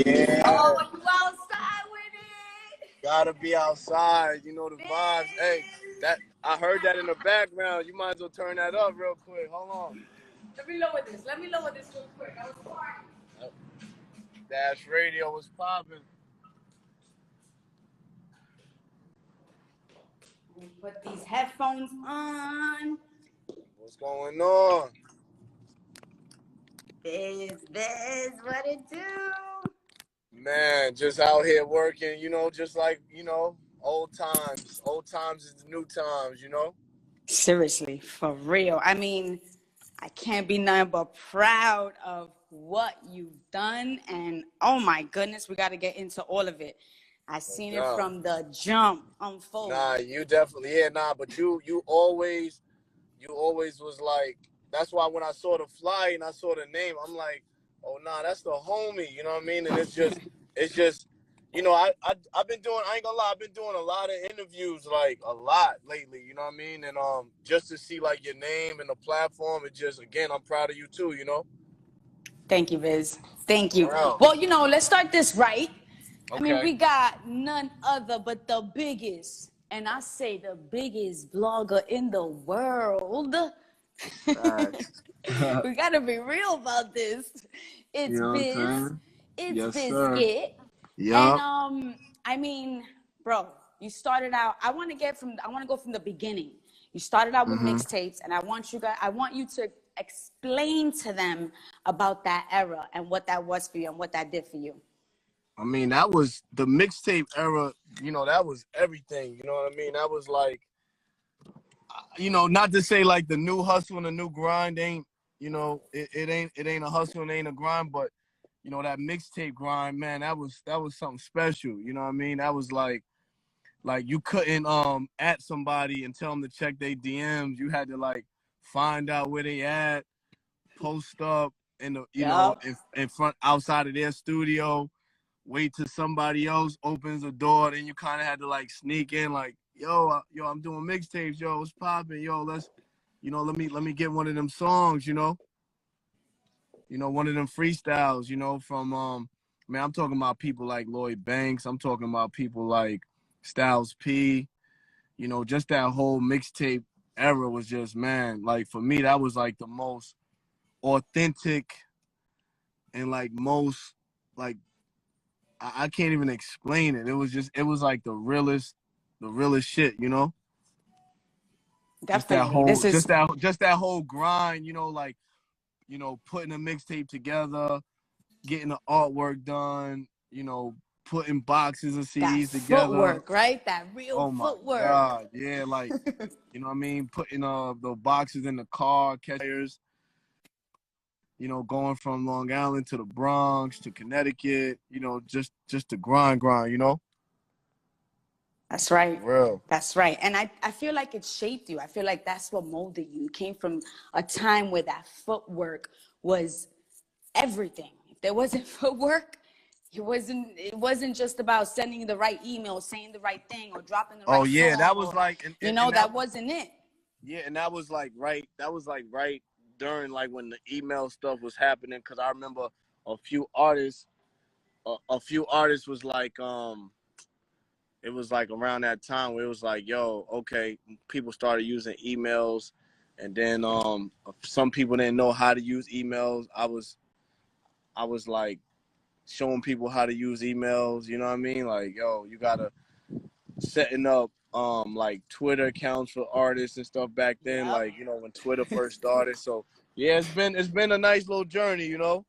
Yeah. Oh, you outside with it? Gotta be outside. You know the vibes. Hey, that I heard that in the background. You might as well turn that up real quick. Hold on. Let me lower this. Let me lower this real quick. I was quiet. Dash Radio was popping. Let me put these headphones on. What's going on? Biz, what it do? Man, just out here working, you know, just like, you know, old times. Old times is the new times, you know? Seriously, for real. I mean, I can't be nothing but proud of what you've done. And oh my goodness, we got to get into all of it. I seen it from the jump unfold. Nah, you definitely, but you always was like, that's why when I saw the flyer and I saw the name, I'm like, oh nah, that's the homie, you know what I mean? And it's just, you know, I've been doing, I ain't gonna lie, I've been doing a lot of interviews, like a lot lately, you know what I mean? And just to see like your name and the platform, it just, again, I'm proud of you too, you know? Thank you, Biz. Thank you. Wow. Well, you know, let's start this right. Okay. I mean, we got none other but the biggest, and I say the biggest blogger in the world. We gotta be real about this. It's you know Biz. It's yes, BizkIt. Yeah. And I mean, bro, you started out. I want to go from the beginning. You started out with mixtapes, and I want you to explain to them about that era and what that was for you and what that did for you. I mean, that was the mixtape era, you know, that was everything, you know what I mean? That was like, you know, not to say like the new hustle and the new grind ain't, you know, it ain't a hustle and ain't a grind, but you know, that mixtape grind, man, that was something special, you know what I mean? That was like you couldn't at somebody and tell them to check their DMs. You had to like find out where they at, post up in the, you know, in front outside of their studio, wait till somebody else opens the door, then you kind of had to like sneak in like, yo, I'm doing mixtapes, yo, what's popping, yo, let's, you know, let me get one of them songs, you know, one of them freestyles, you know, from man, I'm talking about people like Lloyd Banks, I'm talking about people like Styles P, you know, just that whole mixtape era was just, man, like for me that was like the most authentic and like most like I can't even explain it. It was like the realest shit, you know? Definitely. Just that whole grind, you know, like, you know, putting a mixtape together, getting the artwork done, you know, putting boxes of CDs together. Footwork, right? That real footwork. Oh my God, yeah, like, you know what I mean? Putting the boxes in the car, catchers, you know, going from Long Island to the Bronx to Connecticut, you know, just the grind, you know? That's right. Real. That's right. And I feel like it shaped you. I feel like that's what molded you. You came from a time where that footwork was everything. If there wasn't footwork, it wasn't just about sending the right email, saying the right thing, or dropping the right song. That was like, that wasn't it. Yeah, and that was like right during like when the email stuff was happening, because I remember a few artists was like, it was like around that time where it was like, yo, okay, people started using emails, and then some people didn't know how to use emails. I was like showing people how to use emails, you know what I mean? Like, yo, you gotta setting up like Twitter accounts for artists and stuff back then, like, you know, when Twitter first started. So yeah, it's been a nice little journey, you know.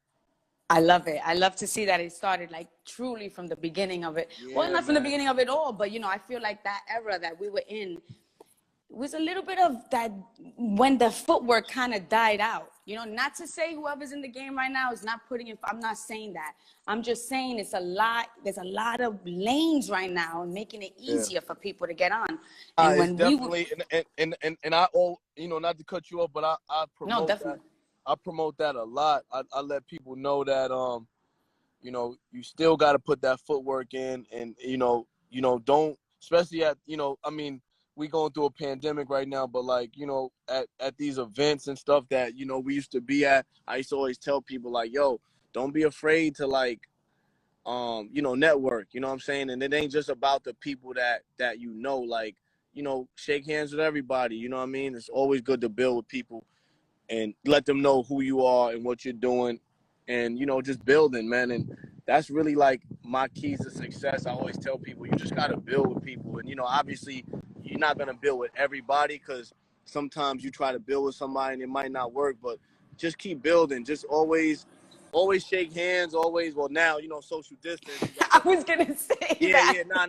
I love it. I love to see that it started like truly from the beginning of it. Yeah, well, not from the beginning of it all, but you know, I feel like that era that we were in was a little bit of that when the footwork kind of died out. You know, not to say whoever's in the game right now is not putting in. I'm not saying that. I'm just saying it's a lot. There's a lot of lanes right now and making it easier for people to get on. And when definitely, and I, you know, not to cut you off, but I promote that. I promote that a lot. I let people know that you know, you still got to put that footwork in, and you know, don't, especially at, you know, I mean, we going through a pandemic right now, but like, you know, at these events and stuff that, you know, we used to be at, I used to always tell people like, yo, don't be afraid to like you know, network, you know what I'm saying? And it ain't just about the people that you know, like, you know, shake hands with everybody, you know what I mean? It's always good to build with people and let them know who you are and what you're doing, and, you know, just building, man. And that's really like my keys to success. I always tell people, you just got to build with people. And, you know, obviously you're not going to build with everybody, because sometimes you try to build with somebody and it might not work, but just keep building. Just always shake hands, always. Well, now, you know, social distance. I was gonna say Yeah, that. yeah, nah.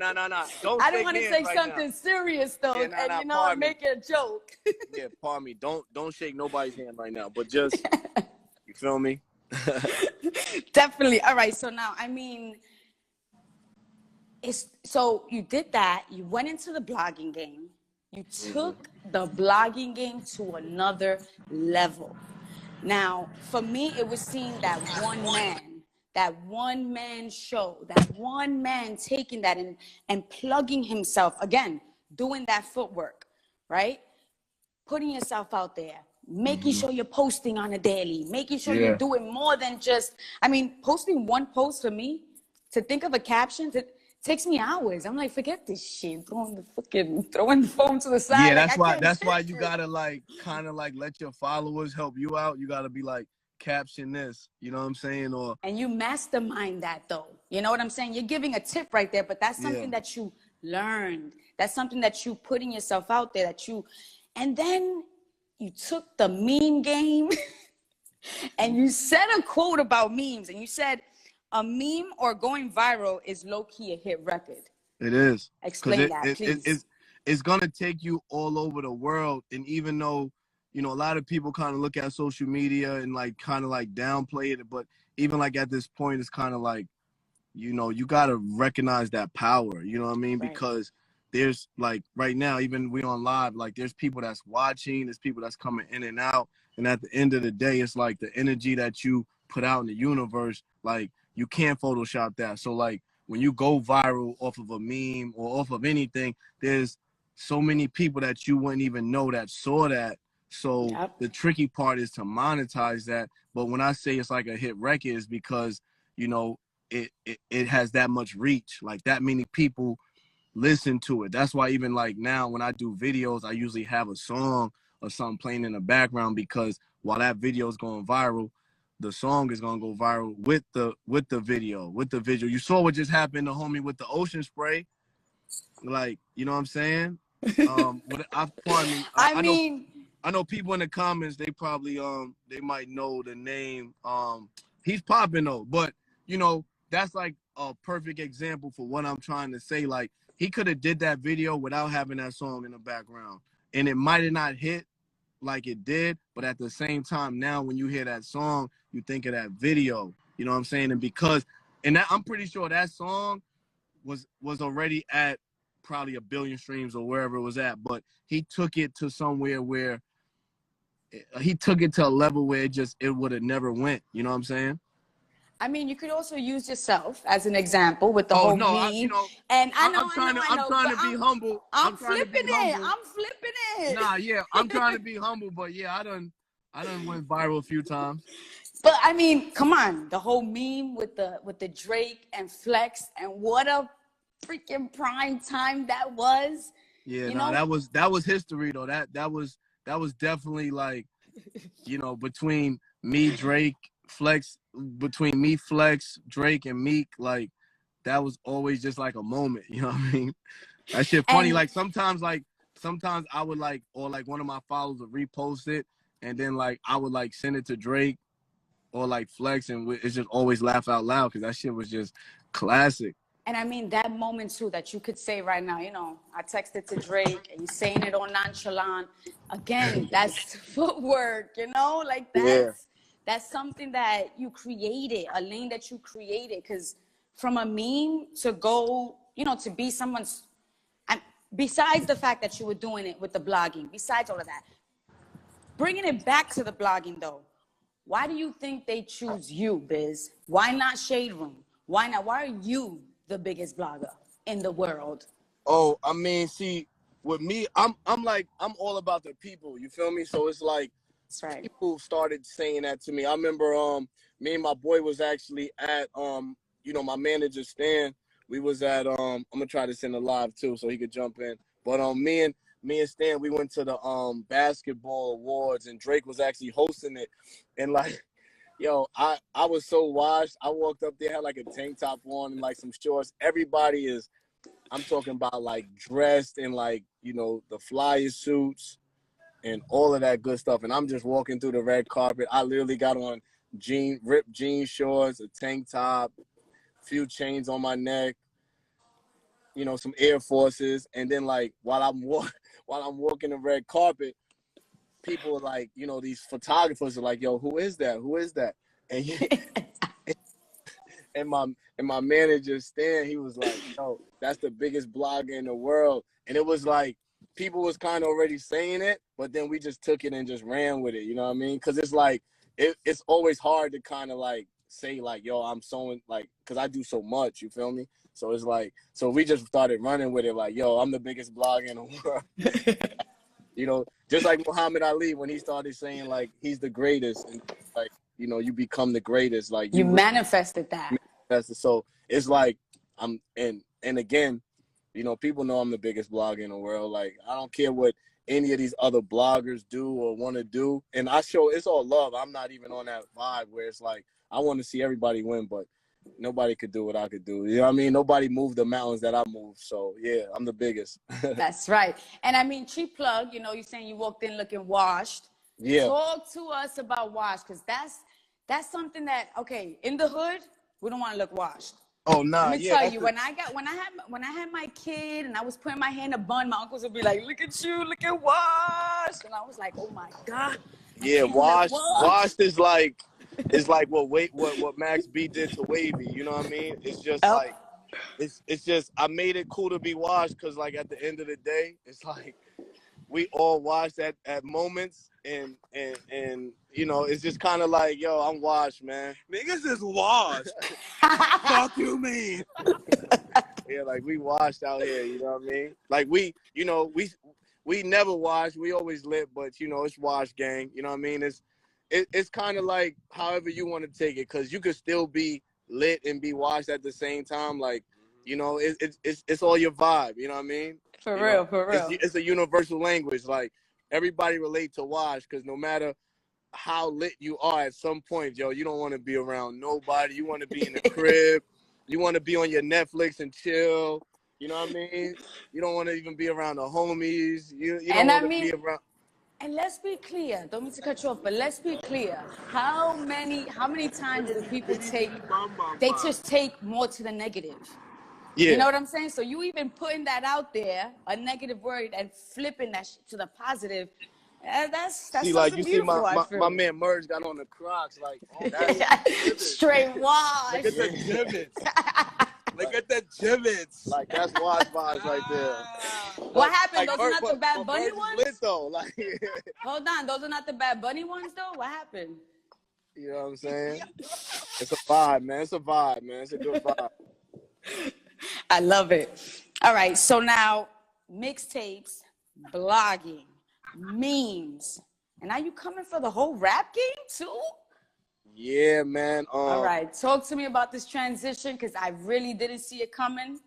Don't I shake didn't want to hands say right something now. serious though, Yeah, and you know, pardon me. make it a joke. Yeah, pardon me. Don't shake nobody's hand right now, but just, you feel me? Definitely. All right. So now, I mean, so you did that. You went into the blogging game. You took the blogging game to another level. Now, for me, it was seeing that one man show, that one man taking that and plugging himself, again, doing that footwork, right? Putting yourself out there, making sure you're posting on a daily, making sure you're doing more than just, I mean, posting one post for me, to think of a caption, it takes me hours. I'm like, forget this shit, throwing the phone to the side. Yeah, like, that's why you gotta like kind of like let your followers help you out. You gotta be like, caption this, you know what I'm saying? Or and you mastermind that though. You know what I'm saying? You're giving a tip right there, but that's something that you learned. That's something that you putting yourself out there, and then you took the meme game and you said a quote about memes, and you said a meme or going viral is low-key a hit record. It is. Explain that, please. It's gonna take you all over the world. And even though, you know, a lot of people kind of look at social media and like kind of like downplay it, but even like at this point, it's kind of like, you know, you gotta recognize that power. You know what I mean? Right. Because there's like right now, even we on live, like there's people that's watching, there's people that's coming in and out. And at the end of the day, it's like the energy that you put out in the universe, like you can't Photoshop that. So like when you go viral off of a meme or off of anything, there's so many people that you wouldn't even know that saw that. So the tricky part is to monetize that. But when I say it's like a hit record, is because, you know, it has that much reach, like that many people listen to it. That's why even like now when I do videos, I usually have a song or something playing in the background, because while that video is going viral, the song is gonna go viral with the video, with the visual. You saw what just happened to homie with the ocean spray, like, you know what I'm saying? But pardon me. I know people in the comments, they probably they might know the name. He's popping though, but you know, that's like a perfect example for what I'm trying to say. Like he could have did that video without having that song in the background, and it might have not hit like it did, but at the same time, now when you hear that song, you think of that video. You know what I'm saying? And I'm pretty sure that song was already at probably 1 billion streams or wherever it was at, but he took it to somewhere where he took it to a level where it would have never went. You know what I'm saying? I mean, you could also use yourself as an example with the whole meme. I'm trying to be humble. I'm flipping it. Nah, yeah, I'm trying to be humble, but yeah, I done went viral a few times. But I mean, come on, the whole meme with the Drake and Flex, and what a freaking prime time that was. Yeah, that was history though. That was definitely like, you know, between me, Drake, Flex, Drake, and Meek, like that was always just like a moment. You know what I mean? That shit funny. Like sometimes I would like, or like one of my followers would repost it, and then like I would like send it to Drake or like Flex, and it's just always laugh out loud because that shit was just classic. And I mean, that moment too, that you could say right now, you know, I texted to Drake and you saying it on nonchalant. Again, that's footwork, you know, like that's something that you created, a lane that you created. Because from a meme to go, you know, to be someone's, and besides the fact that you were doing it with the blogging, besides all of that, bringing it back to the blogging though, why do you think they choose you, Biz? Why not Shade Room? Why not? Why are you the biggest blogger in the world? Oh, I mean, see, with me, I'm all about the people. You feel me? So it's like, that's right. People started saying that to me. I remember me and my boy was actually at you know, my manager Stan, we was at I'm gonna try to send a live too so he could jump in. But me and Stan, we went to the basketball awards, and Drake was actually hosting it. And like, yo, I was so washed. I walked up there, had like a tank top on and like some shorts. Everybody is, I'm talking about like dressed in like, you know, the flyer suits and all of that good stuff. And I'm just walking through the red carpet. I literally got on ripped jean shorts, a tank top, few chains on my neck, you know, some Air Forces. And then like while I'm walking the red carpet, people are like, you know, these photographers are like, yo, who is that? Who is that? And and my manager Stan, he was like, yo, that's the biggest blogger in the world. And it was like, people was kind of already saying it, but then we just took it and just ran with it. You know what I mean? Because it's like, it's always hard to kind of like say like, yo, I'm so like, because I do so much, you feel me? So it's like, so we just started running with it like, yo, I'm the biggest blogger in the world. You know, just like Muhammad Ali, when he started saying like, he's the greatest, and like, you know, you become the greatest. Like you manifested that. So it's like, and again, you know, people know I'm the biggest blogger in the world. Like, I don't care what any of these other bloggers do or want to do. And I show, it's all love. I'm not even on that vibe where it's like, I want to see everybody win, but nobody could do what I could do. You know what I mean? Nobody moved the mountains that I moved. So yeah, I'm the biggest. That's right. And I mean, cheap plug, you know, you're saying you walked in looking washed. Yeah. Talk to us about wash, because that's something that, okay, in the hood, we don't want to look washed. Oh nah, Let me tell you, when I had my kid and I was putting my hair in a bun, my uncles would be like, "Look at you, look at washed," and I was like, "Oh my God." Yeah, washed is like, it's like what Max B did to Wavy. You know what I mean? It's just like, it's just, I made it cool to be washed because like at the end of the day, it's like we all washed at moments, and you know, it's just kind of like, yo, I'm washed, man. Niggas is washed. Fuck you mean? Yeah, like we washed out here, you know what I mean? Like we, you know, we never wash, we always lit, but you know, it's wash gang, you know what I mean? It's kind of like however you want to take it, because you could still be lit and be washed at the same time. Like, you know, it's all your vibe, you know what I mean? For real. It's a universal language. Like, everybody relate to wash, because no matter how lit you are, at some point, yo, you don't want to be around nobody. You want to be in the crib. You want to be on your Netflix and chill. You know what I mean? You don't want to even be around the homies. You don't want to be around. And let's be clear. Don't mean to cut you off, but let's be clear. How many times do people they just take more to the negative? Yeah. You know what I'm saying? So you even putting that out there, a negative word, and flipping that to the positive. That's see, like, you see my man Merge got on the Crocs, like, oh, that's straight wash. Look at the divots. Look at the divots. Like, that's wash vibes right there. What happened? Like, those are not the Bad Bunny ones? Lit though. Like, hold on, those are not the Bad Bunny ones though? What happened? You know what I'm saying? It's a vibe, man. It's a vibe, man. It's a good vibe. I love it. All right, so now mixtapes, blogging, memes, and are you coming for the whole rap game too? Yeah, man. All right, talk to me about this transition, because I really didn't see it coming.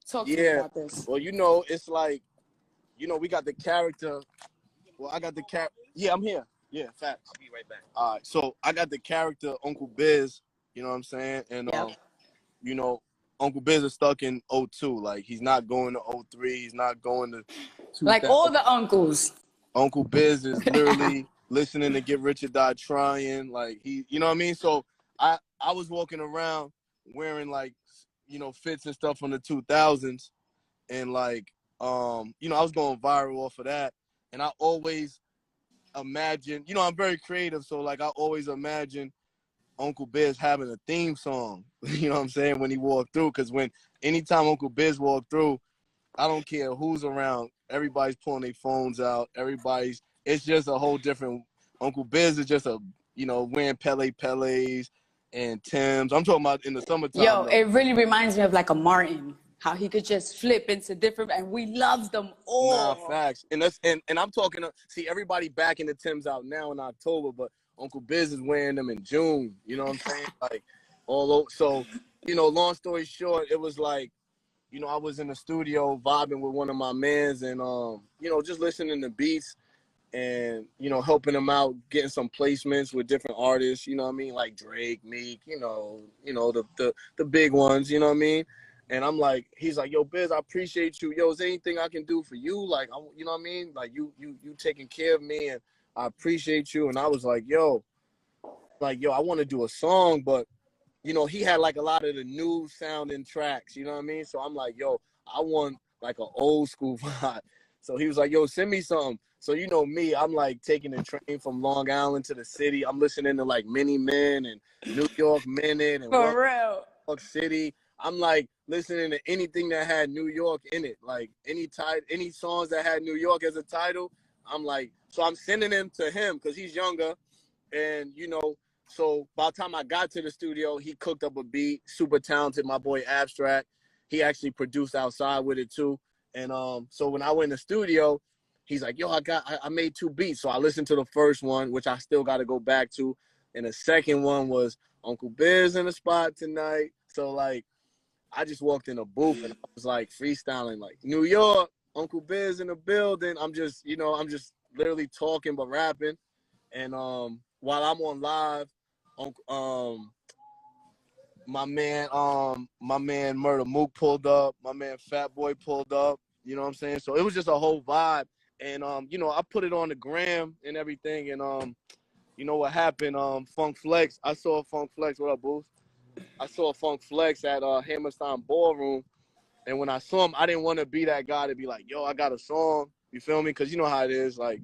Talk to me about this. Well, you know, it's like, you know, we got the character. Well, I got the Yeah, I'm here. Yeah, facts. I'll be right back. All right, so I got the character UncleBiz. You know what I'm saying? And you know, UncleBiz is stuck in 02. Like, he's not going to 03. He's not going to 2000. Like all the uncles. UncleBiz is literally listening to Get Rich or Die Trying. Like, he, you know what I mean? So I was walking around wearing, like, you know, fits and stuff from the 2000s. And like, you know, I was going viral off of that. And I always imagine, you know, I'm very creative. So like, I always imagine UncleBiz having a theme song, you know what I'm saying, when he walked through. Because anytime UncleBiz walked through, I don't care who's around, everybody's pulling their phones out. It's just a whole different, UncleBiz is just you know, wearing Pele's and Tim's. I'm talking about in the summertime. Yo, it really reminds me of like a Martin, how he could just flip into different, and we love them all. Nah, facts. And I'm talking, see, everybody backing the Tim's out now in October, but UncleBiz is wearing them in June. You know what I'm saying? Like, all over. So you know, long story short, it was like, you know, I was in the studio vibing with one of my mans and, you know, just listening to beats and, you know, helping him out, getting some placements with different artists, you know what I mean? Like Drake, Meek, you know, the big ones, you know what I mean? And I'm like, he's like, yo, Biz, I appreciate you. Yo, is there anything I can do for you? Like, you know what I mean? Like you taking care of me and I appreciate you. And I was like, yo, I want to do a song, but you know, he had like a lot of the new sounding tracks, you know what I mean? So I'm like, yo, I want like an old school vibe. So he was like, yo, send me something. So you know me, I'm like taking the train from Long Island to the city. I'm listening to like Mini Men and New York Minute and For real. York City. I'm like listening to anything that had New York in it, like any songs that had New York as a title. I'm like, so I'm sending them to him because he's younger, and you know. So by the time I got to the studio, he cooked up a beat. Super talented, my boy Abstract. He actually produced outside with it too. And so when I went in the studio, he's like, yo, I made 2 beats. So I listened to the first one, which I still got to go back to. And the second one was UncleBiz in the spot tonight. So like, I just walked in the booth and I was like freestyling, like New York, UncleBiz in the building. I'm just literally talking but rapping. And while I'm on live, my man Murder Mook pulled up, my man Fat Boy pulled up, you know what I'm saying? So it was just a whole vibe. And you know, I put it on the gram and everything, and you know what happened? Funk Flex, I saw Funk Flex, what up, Booth? I saw Funk Flex at Hammerstein Ballroom, and when I saw him, I didn't want to be that guy to be like, yo, I got a song, you feel me? Because you know how it is, like,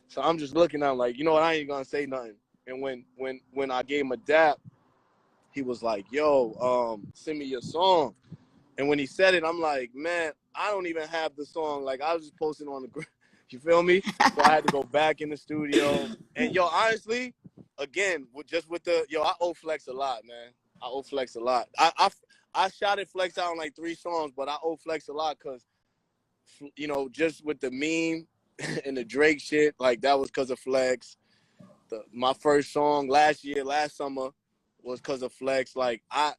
so I'm just looking at him like, you know what, I ain't gonna say nothing. And when I gave him a dap, he was like, yo, send me your song. And when he said it, I'm like, man, I don't even have the song. Like, I was just posting on the group. You feel me? So I had to go back in the studio. And, yo, honestly, again, I owe Flex a lot, man. I owe Flex a lot. I shouted Flex out on like 3 songs, but I owe Flex a lot because, you know, just with the meme and the Drake shit, like, that was because of Flex. My first song last summer was because of Flex. Like, I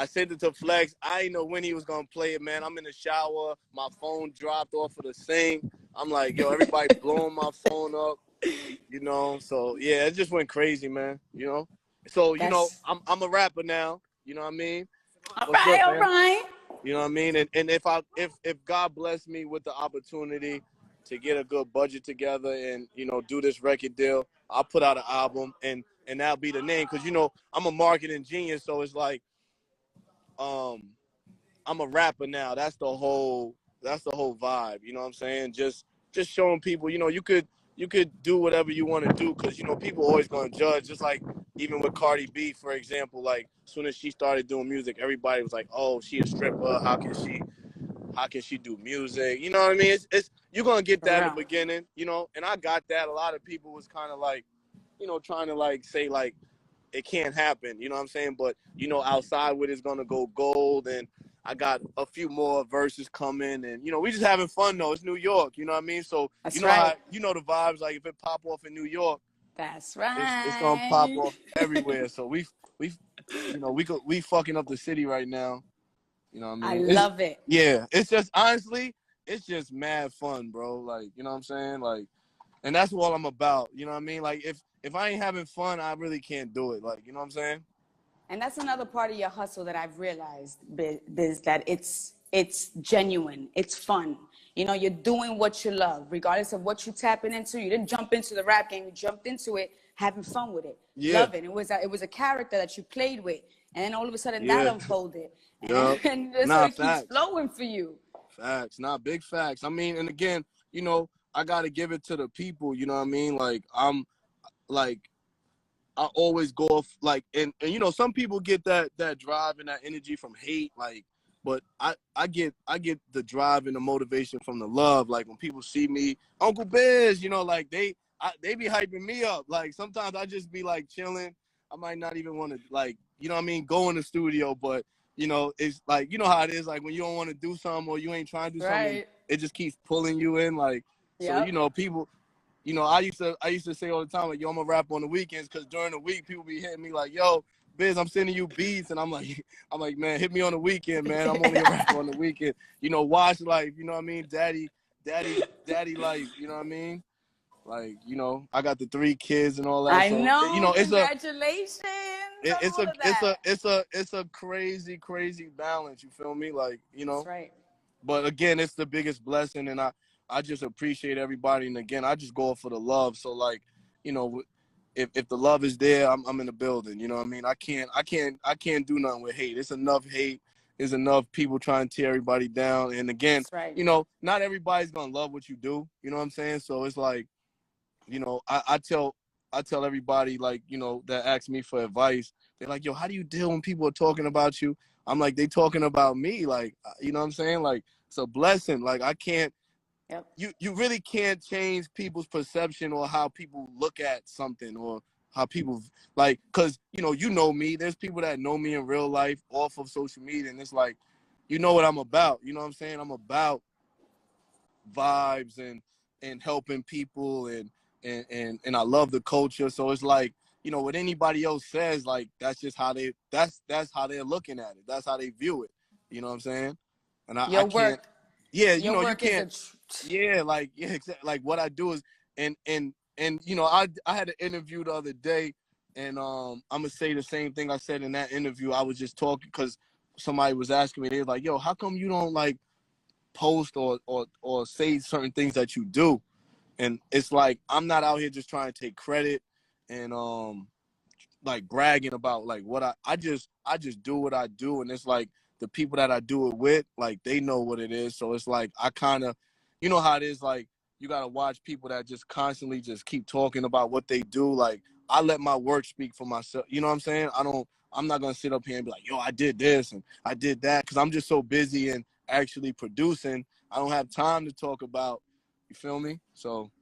sent it to Flex. I didn't know when he was going to play it, man. I'm in the shower. My phone dropped off of the sink. I'm like, yo, everybody blowing my phone up, you know? So, yeah, it just went crazy, man, you know? So, you know, I'm a rapper now, you know what I mean? All right. You know what I mean? And if God bless me with the opportunity to get a good budget together and, you know, do this record deal, I'll put out an album and that'll be the name. Cause you know, I'm a marketing genius. So it's like, I'm a rapper now. That's the whole vibe. You know what I'm saying? Just showing people, you know, you could do whatever you want to do. Cause you know, people always going to judge. Just like even with Cardi B, for example, like as soon as she started doing music, everybody was like, oh, she a stripper. How can she do music? You know what I mean? It's you're going to get that in the beginning, you know? And I got that. A lot of people was kind of like, you know, trying to like say like, it can't happen, you know what I'm saying? But, you know, outside with it's going to go gold, and I got a few more verses coming, and, you know, we just having fun, though. It's New York, you know what I mean? So, that's you know right. you know the vibes, like, if it pop off in New York, that's right. It's going to pop off everywhere. So, we you know, we fucking up the city right now, you know what I mean? I love it. Yeah, it's just, honestly, it's just mad fun, bro. Like, you know what I'm saying? Like, and that's what I'm about, you know what I mean? Like, if I ain't having fun, I really can't do it. Like, you know what I'm saying? And that's another part of your hustle that I've realized, Biz, that it's genuine. It's fun. You know, you're doing what you love, regardless of what you're tapping into. You didn't jump into the rap game. You jumped into it, having fun with it. Yeah. Love it. It was a character that you played with. And then all of a sudden that unfolded. And so it keeps flowing for you. Facts. Not big facts. I mean, and again, you know, I got to give it to the people, you know what I mean? Like, I always go off, like, and you know, some people get that drive and that energy from hate, like, but I get the drive and the motivation from the love. Like, when people see me, UncleBiz, you know, like, they be hyping me up. Like, sometimes I just be, like, chilling. I might not even want to, like, you know what I mean, go in the studio, but, you know, it's, like, you know how it is, like, when you don't want to do something or you ain't trying to do something, it just keeps pulling you in, like, so, you know, people, you know, I used to say all the time, like, yo, I'm gonna rap on the weekends, because during the week, people be hitting me like, yo, Biz, I'm sending you beats, and I'm like, man, hit me on the weekend, man. I'm only a rapper on the weekend. You know, watch life. You know what I mean? Daddy life. You know what I mean? Like, you know, I got the 3 kids and all that. I So, know. you know, Congratulations on all of that. it's a crazy balance. You feel me? Like, you know. That's right. But again, it's the biggest blessing, and I just appreciate everybody. And again, I just go for the love. So like, you know, if the love is there, I'm in the building. You know what I mean? I can't do nothing with hate. It's enough hate. There's enough people trying to tear everybody down. And again, right. you know, not everybody's gonna love what you do. You know what I'm saying? So it's like, you know, I tell everybody, like, you know, that asks me for advice. They're like, yo, how do you deal when people are talking about you? I'm like, they talking about me. Like, you know what I'm saying? Like, it's a blessing. Like, I can't. Yep. You really can't change people's perception or how people look at something or how people, like, because, you know me. There's people that know me in real life off of social media, and it's like, you know what I'm about. You know what I'm saying? I'm about vibes and helping people, and I love the culture. So it's like, you know, what anybody else says, like, that's just how that's how they're looking at it. That's how they view it. You know what I'm saying? And I can't. Yeah, you know, you can't. Yeah, exactly. Like, what I do is, and you know, I had an interview the other day, and I'm gonna say the same thing I said in that interview. I was just talking because somebody was asking me. They were like, "Yo, how come you don't like post or say certain things that you do?" And it's like, I'm not out here just trying to take credit and like bragging about like what I just do what I do, and it's like the people that I do it with, like, they know what it is. So it's like, I kind of, you know how it is, like, you got to watch people that just constantly just keep talking about what they do. Like, I let my work speak for myself. You know what I'm saying? I'm not going to sit up here and be like, yo, I did this and I did that, because I'm just so busy and actually producing. I don't have time to talk about, you feel me? So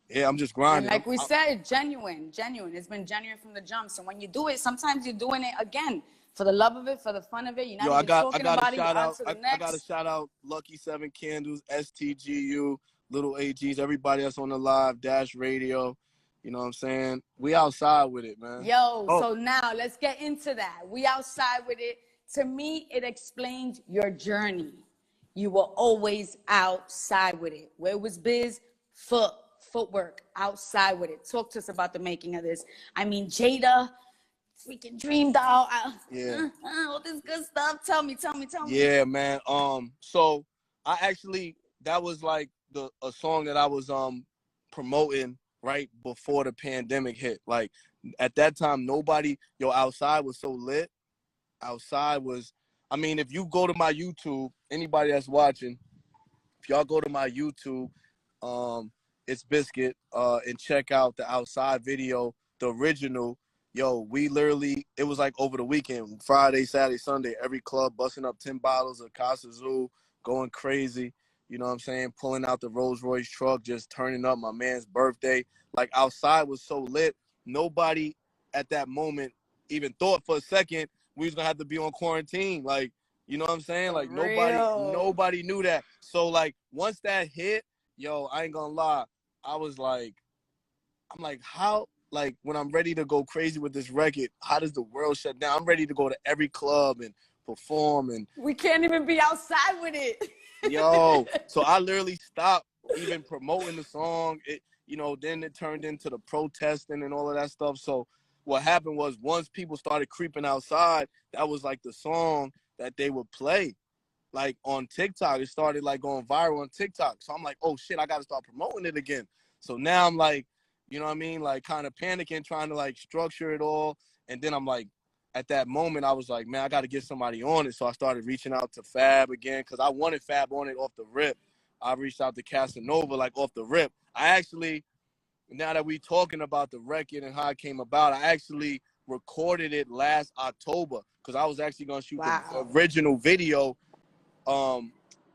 yeah, I'm just grinding. And like we said, genuine. It's been genuine from the jump. So when you do it, sometimes you're doing it again for the love of it, for the fun of it. You're not even talking about it. You're on to the next. I got to shout out Lucky 7 Candles, STGU, Little AGs, everybody that's on the live, Dash Radio. You know what I'm saying? We outside with it, man. So now let's get into that. We outside with it. To me, it explains your journey. You were always outside with it. Where was Biz? Footwork, outside with it. Talk to us about the making of this. I mean, Jada, freaking Dreamdoll, all this good stuff. Tell me. Yeah, man. So I actually, that was like a song that I was promoting right before the pandemic hit. Like, at that time, outside was so lit. Outside was, I mean, if you go to my YouTube, anybody that's watching, if y'all go to my YouTube, ItsBizkit, and check out the outside video, the original. Yo, we literally, it was like over the weekend, Friday, Saturday, Sunday, every club busting up 10 bottles of Casa Zoo, going crazy. You know what I'm saying? Pulling out the Rolls Royce truck, just turning up my man's birthday. Like, outside was so lit. Nobody at that moment even thought for a second we was gonna have to be on quarantine. Like, you know what I'm saying? Like, nobody knew that. So like, once that hit, yo, I ain't gonna lie, I'm like, how, like, when I'm ready to go crazy with this record, how does the world shut down? I'm ready to go to every club and perform, and we can't even be outside with it. Yo, so I literally stopped even promoting the song. It, you know, then it turned into the protesting and all of that stuff. So what happened was, once people started creeping outside, that was like the song that they would play. Like, on TikTok, it started like going viral on TikTok. So I'm like, oh shit, I got to start promoting it again. So now I'm like, you know what I mean? Like, kind of panicking, trying to like structure it all. And then I'm like, at that moment, I was like, man, I got to get somebody on it. So I started reaching out to Fab again, because I wanted Fab on it off the rip. I reached out to Casanova, like, off the rip. I actually, now that we talking about the record and how it came about, I actually recorded it last October, because I was actually going to shoot the original video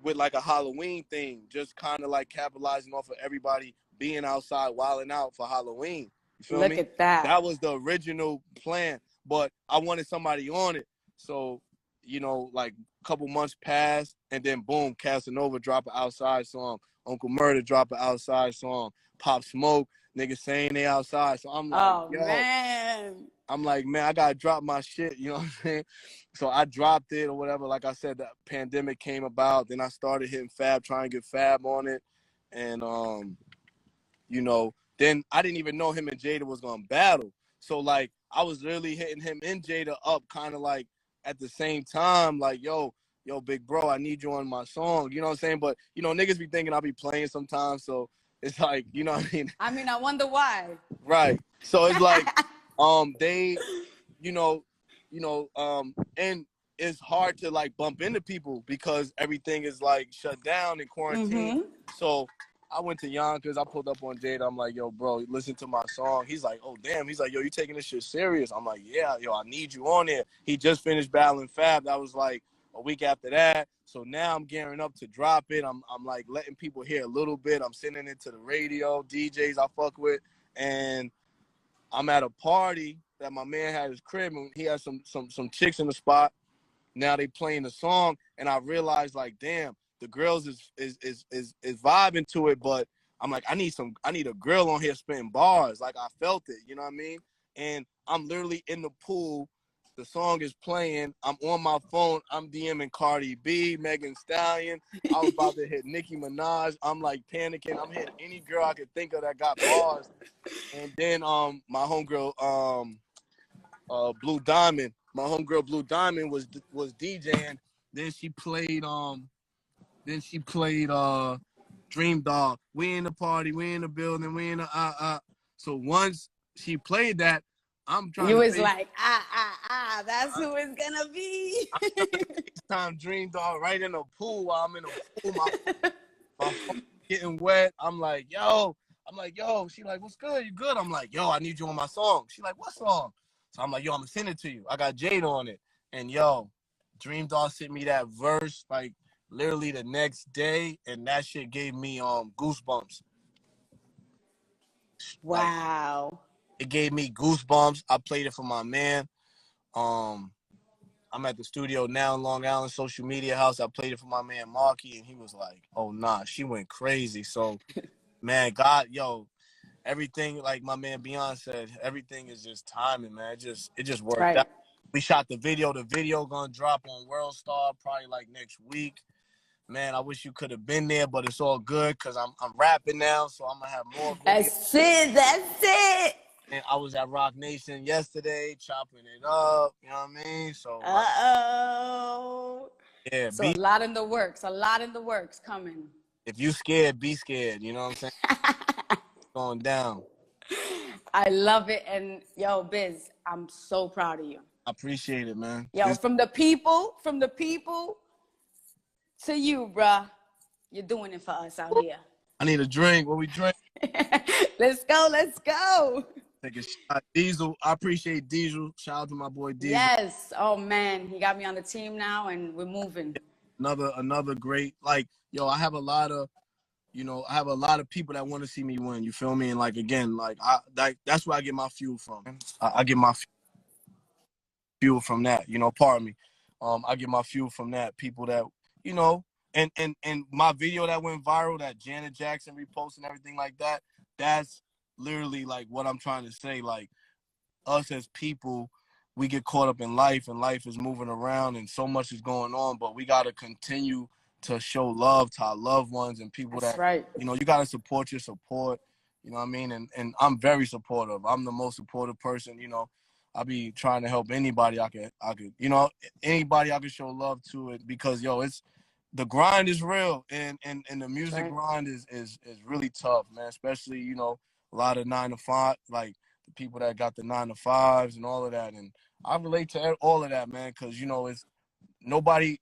with like a Halloween theme, just kind of like capitalizing off of everybody being outside, wilding out for Halloween. You feel me? Look at that. That was the original plan, but I wanted somebody on it. So, you know, like, a couple months passed, and then boom, Casanova drop an outside song. Uncle Murder drop an outside song. Pop Smoke niggas saying they outside. So I'm like, Oh, yo, man. I'm like, man, I gotta drop my shit, you know what I'm saying? So I dropped it or whatever. Like I said, the pandemic came about. Then I started hitting Fab, trying to get Fab on it. And you know, then I didn't even know him and Jada was gonna battle. So like I was literally hitting him and Jada up kind of like at the same time, like, yo, big bro, I need you on my song. You know what I'm saying? But you know, niggas be thinking I'll be playing sometimes, so it's like, you know what I mean? I mean, I wonder why. Right. So it's like they, you know, and it's hard to like bump into people because everything is like shut down in quarantine. So I went to Yonkers. I pulled up on Jada. I'm like, yo, bro, listen to my song. He's like, oh, damn. He's like, yo, you taking this shit serious? I'm like, yeah, yo, I need you on there. He just finished battling Fab. That was like a week after that. So now I'm gearing up to drop it. I'm like letting people hear a little bit. I'm sending it to the radio, DJs I fuck with. And I'm at a party that my man had his crib, and he had some chicks in the spot. Now they playing the song, and I realized like, damn, the girls is vibing to it, but I'm like, I need a girl on here spitting bars. Like I felt it, you know what I mean? And I'm literally in the pool. The song is playing. I'm on my phone. I'm DMing Cardi B, Megan Stallion. I was about to hit Nicki Minaj. I'm like panicking. I'm hitting any girl I could think of that got bars. And then my homegirl Blue Diamond, my homegirl Blue Diamond was DJing. Then she played Dreamdoll. We in the party, we in the building, we in the So once she played that, I'm trying you to was like, that's who it's gonna be. FaceTime Dreamdoll right in the pool while I'm in the pool. My phone getting wet. I'm like, yo. She like, what's good? You good? I'm like, yo, I need you on my song. She like, what song? So I'm like, yo, I'm gonna send it to you. I got Jade on it. And yo, Dreamdoll sent me that verse like literally the next day, and that shit gave me goosebumps. Wow. Like, it gave me goosebumps. I played it for my man. I'm at the studio now in Long Island Social Media House. I played it for my man Marky, and he was like, oh nah, she went crazy. So man, God, yo, everything, like my man Beyonce said, everything is just timing, man. It just worked out. We shot the video. The video gonna drop on World Star probably like next week. Man, I wish you could have been there, but it's all good because I'm rapping now, so I'm gonna have more videos. That's it. And I was at Rock Nation yesterday, chopping it up. You know what I mean? So yeah. So a lot in the works. Coming. If you scared, be scared. You know what I'm saying? Going down. I love it, and yo, Biz, I'm so proud of you. I appreciate it, man. Yo, from the people to you, bruh. You're doing it for us out here. I need a drink. What we drink? Let's go. Take a shot. Diesel. I appreciate Diesel. Shout out to my boy Diesel. Yes. Oh man, he got me on the team now, and we're moving. Another great, like, yo, I have a lot of people that want to see me win. You feel me? And like again, like that's where I get my fuel from. I get my fuel from that. You know, pardon me. I get my fuel from that. People that, you know, and my video that went viral, that Janet Jackson repost and everything like that. That's literally like what I'm trying to say. Like us as people, we get caught up in life, and life is moving around, and so much is going on. But we gotta continue to show love to our loved ones and people That's that, right. You know, you gotta support your support. You know what I mean? And I'm very supportive. I'm the most supportive person. You know, I be trying to help anybody I could, you know, anybody I could show love to it, because yo, it's the grind is real, and the music grind is really tough, man. Especially, you know, a lot of 9 to 5, like the people that got the 9 to 5s and all of that. And I relate to all of that, man, because you know, it's nobody,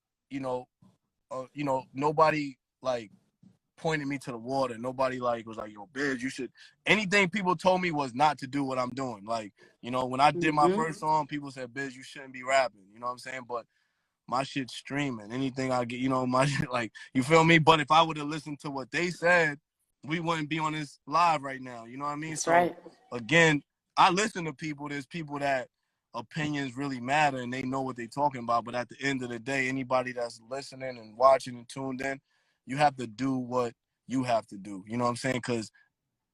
nobody like pointed me to the water. Nobody like was like, yo, Biz, you should. Anything people told me was not to do what I'm doing. Like, you know, when I did my first song, people said, Biz, you shouldn't be rapping. You know what I'm saying? But my shit's streaming. Anything I get, you know, my shit, like, you feel me? But if I would have listened to what they said, we wouldn't be on this live right now. You know what I mean? That's so right. Again, I listen to people. There's people that opinions really matter and they know what they're talking about. But at the end of the day, anybody that's listening and watching and tuned in, you have to do what you have to do. You know what I'm saying? Because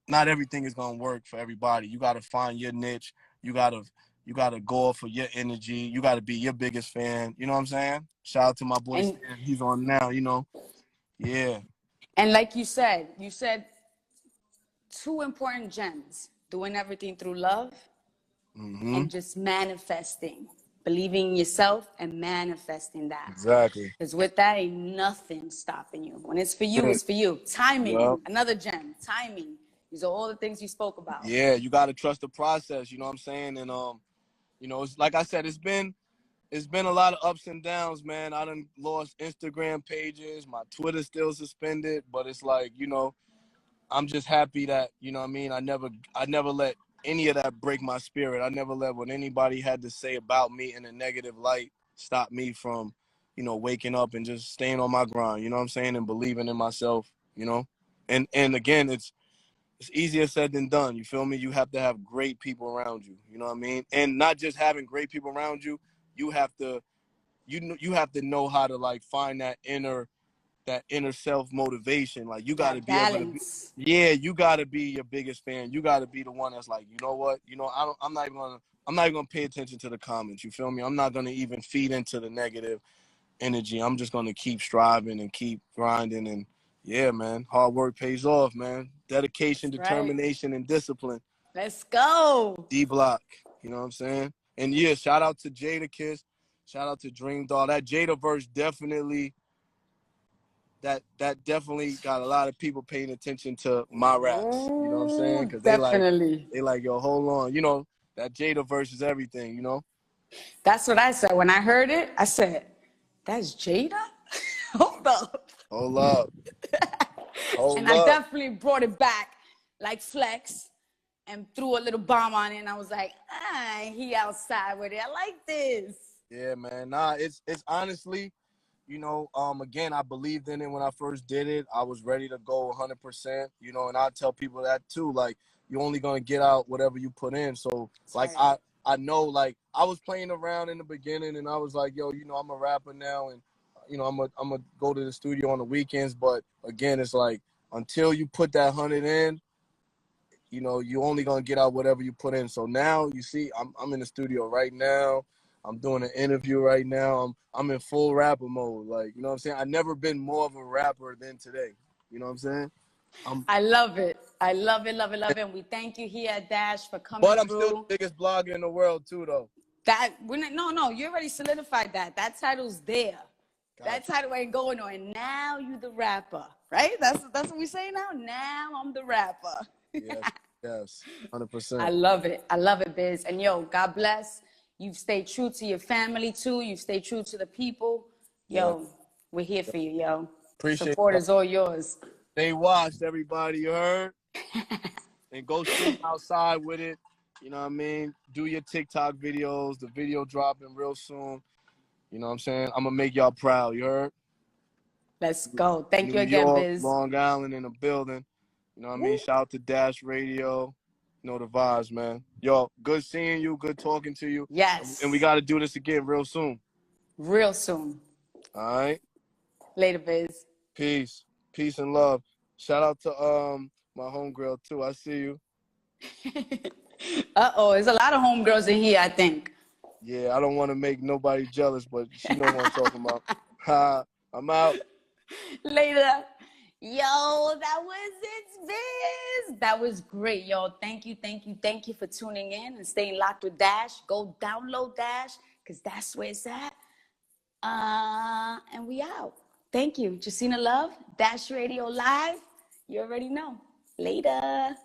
not everything is gonna work for everybody. You gotta find your niche. You gotta go for your energy. You gotta be your biggest fan. You know what I'm saying? Shout out to my boy And Stan. He's on now, you know. Yeah. and like you said two important gems: doing everything through love and just manifesting, believing in yourself and manifesting that. Exactly. Because with that, ain't nothing stopping you. When it's for you, it's for you. Timing, Yep. another gem. Timing. These are all the things you spoke about. Yeah, you gotta trust the process. You know what I'm saying? And you know, it's like I said, it's been a lot of ups and downs, man. I done lost Instagram pages. My Twitter's still suspended, but it's like, you know, I'm just happy that, you know what I mean, I never let any of that break my spirit. I never let what anybody had to say about me in a negative light stop me from, you know, waking up and just staying on my grind, you know what I'm saying, and believing in myself, you know. And again, it's easier said than done. You feel me? You have to have great people around you, you know what I mean? And not just having great people around you, you have to know how to like find that inner self motivation. Like you got to be able to be, you got to be your biggest fan. You got to be the one that's like, you know what, you know, I'm not even gonna pay attention to the comments. You feel me? I'm not gonna even feed into the negative energy. I'm just gonna keep striving and keep grinding. And yeah, man, hard work pays off, man. Dedication, determination, and discipline. Let's go. D-Block. You know what I'm saying? And yeah, shout out to Jada Kiss. Shout out to Dreamdoll. That Jada verse definitely that definitely got a lot of people paying attention to my raps. You know what I'm saying? Because they like, yo, hold on. You know, that Jada verse is everything, you know? That's what I said. When I heard it, I said, that's Jada? Hold up. Hold up. And I definitely brought it back like Flex and threw a little bomb on it. And I was like, he outside with it. I like this. Yeah, man. Nah, it's honestly, you know, again, I believed in it when I first did it. I was ready to go 100%, you know, and I tell people that too. Like, you're only going to get out whatever you put in. So, like, I know, like, I was playing around in the beginning and I was like, yo, you know, I'm a rapper now and, you know, I'm gonna go to the studio on the weekends. But again, it's like, until you put that 100 in, you know, you only going to get out whatever you put in. So now, you see, I'm in the studio right now. I'm doing an interview right now. I'm in full rapper mode. Like, you know what I'm saying? I've never been more of a rapper than today. You know what I'm saying? I love it. I love it, love it, love it. And we thank you here at Dash for coming But I'm through. still the biggest blogger in the world too, though. No, you already solidified that. That title's there. Gotcha. That title ain't going on. And now you the rapper, right? That's what we say now. Now I'm the rapper. Yes, 100%. I love it, Biz. And yo, God bless. You've stayed true to your family too. You've stayed true to the people. Yo, we're here for you, yo. Appreciate support is all yours. Stay washed, everybody. You heard? And go stream outside with it. You know what I mean? Do your TikTok videos. The video dropping real soon. You know what I'm saying? I'm going to make y'all proud. You heard? Let's go. Thank you again, York, Biz. Long Island in the building. You know what I mean? Shout out to Dash Radio. You know the vibes, man. Yo, good seeing you. Good talking to you. Yes. And we got to do this again real soon. Real soon. All right? Later, Biz. Peace. Peace and love. Shout out to my homegirl, too. I see you. Uh-oh. There's a lot of homegirls in here, I think. Yeah, I don't want to make nobody jealous, but she know what I'm talking about. Ha, I'm out. Later. Yo, that was ItsBiz. That was great, yo. Thank you for tuning in and staying locked with Dash. Go download Dash, because that's where it's at. And we out. Thank you. Jacina Love, Dash Radio Live. You already know. Later.